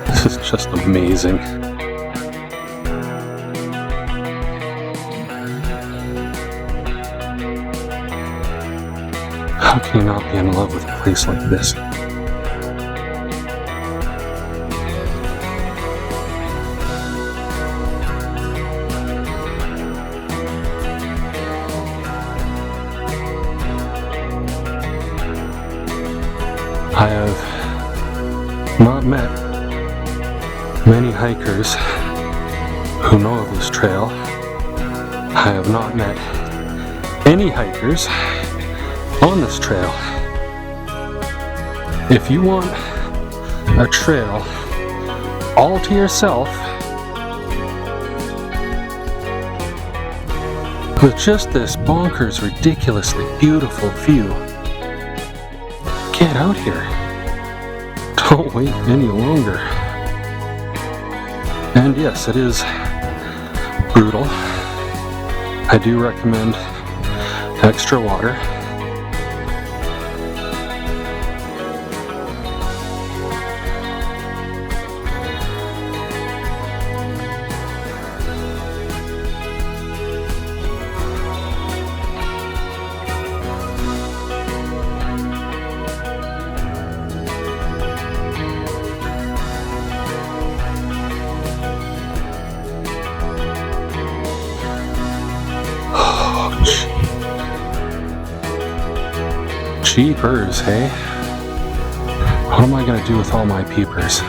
This is just amazing. How can you not be in love with a place like this? I have not met many hikers who know of this trail. I have not met any hikers on this trail. If you want a trail all to yourself with just this bonkers, ridiculously beautiful view, get out here. Don't wait any longer. And yes, it is brutal. I do recommend extra water. Jeepers, hey? What am I gonna do with all my peepers?